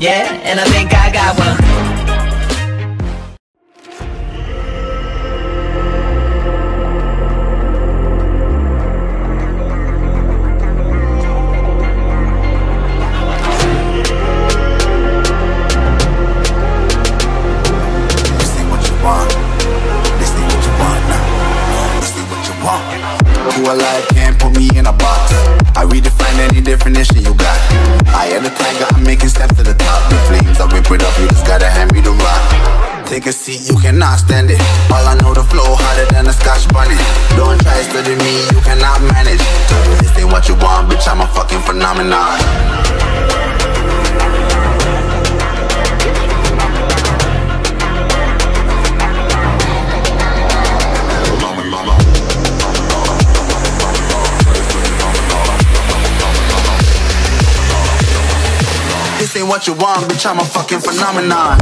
Yeah, and I think I got one. Alive can't put me in a box. I redefine any definition you got. I am the tiger, I'm making steps to the top. The flames, I whip it up, you just gotta hand me the rock. Take a seat, you cannot stand it. All I know, the flow harder than a Scotch bunny. Don't try study me, you cannot manage. This ain't what you want, bitch, I'm a fucking phenomenon. This ain't what you want, bitch, I'm a fucking phenomenon.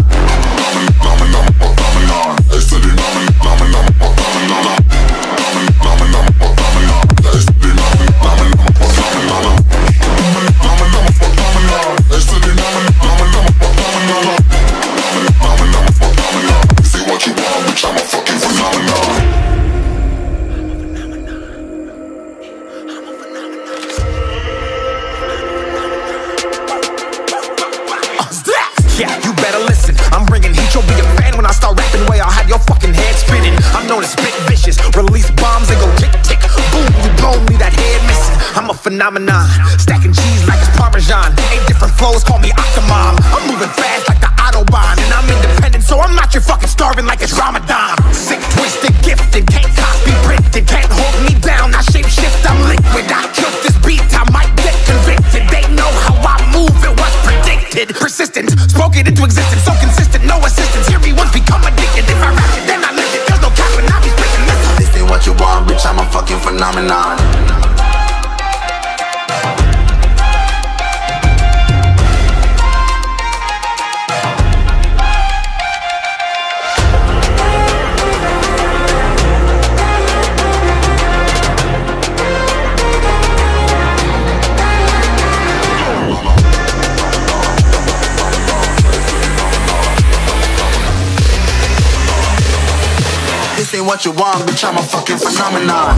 Yeah, you better listen. I'm bringing heat, you'll be a fan when I start rapping. Way I'll have your fucking head spinning. I'm known as spit vicious, release bombs and go tick tick boom. You blow me, that head missing. I'm a phenomenon, stacking cheese like it's Parmesan. 8 different flows, call me Octomom. I'm moving fast like the Autobahn, and I'm independent, so I'm not your fucking starving like it's Ramadan. Sick, twisted, gifted, can't copy, printed, can't hold me down. I shape shift, I'm liquid. I killed this beat, I might get convicted. They know how I move, it was predicted. Persistent, spoke it into existence, so consistent, no assistance. Hear me once, become addicted. If I rap it, then I live it. There's no cap when I be speaking. This ain't what you want, bitch, I'm a fucking phenomenon. This ain't what you want, bitch, I'm a fucking phenomenon.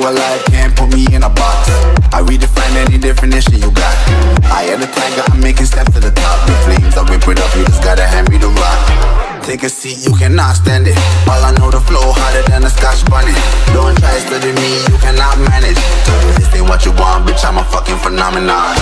Alive can't put me in a box. I redefine any definition you got. I am the tiger, I'm making steps to the top. The flames, I whip it up, you just gotta hand me the rock. Take a seat, you cannot stand it. All I know, the flow harder than a Scotch bunny. Don't try study me, you cannot manage. This ain't what you want, bitch, I'm a fucking phenomenon.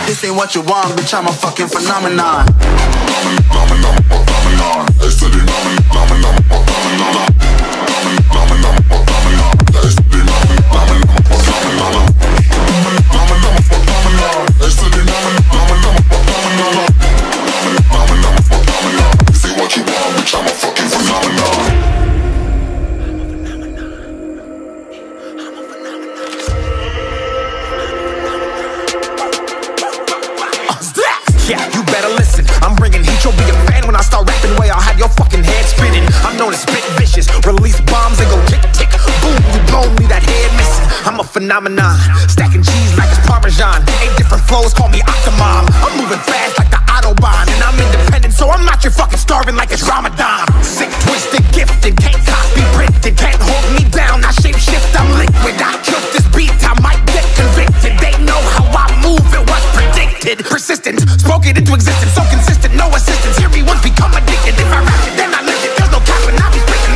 This ain't what you want, bitch, I'm a fucking phenomenon. Yeah, you better listen. I'm bringing heat, you'll be a fan when I start rapping. Way I'll have your fucking head spinning. I'm known as spit vicious, release bombs and go tick tick boom. You blow me, that head missing. I'm a phenomenon, stacking cheese like it's Parmesan. 8 different flows, call me Octomom. I'm moving fast like the Autobahn, and I'm independent, so I'm not your fucking starving like it's Ramadan. Sick, twisted, gifted, can't copy, printed, can't hold me down. I shape shift, I'm liquid. I killed this beat, I might get convicted. They know how I move, it was predicted. Persistent, spoke it into existence, so consistent, no assistance. Hear me once, become addicted. If I rap it, then I live it. There's no cap when I be speaking.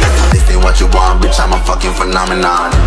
phenomenon.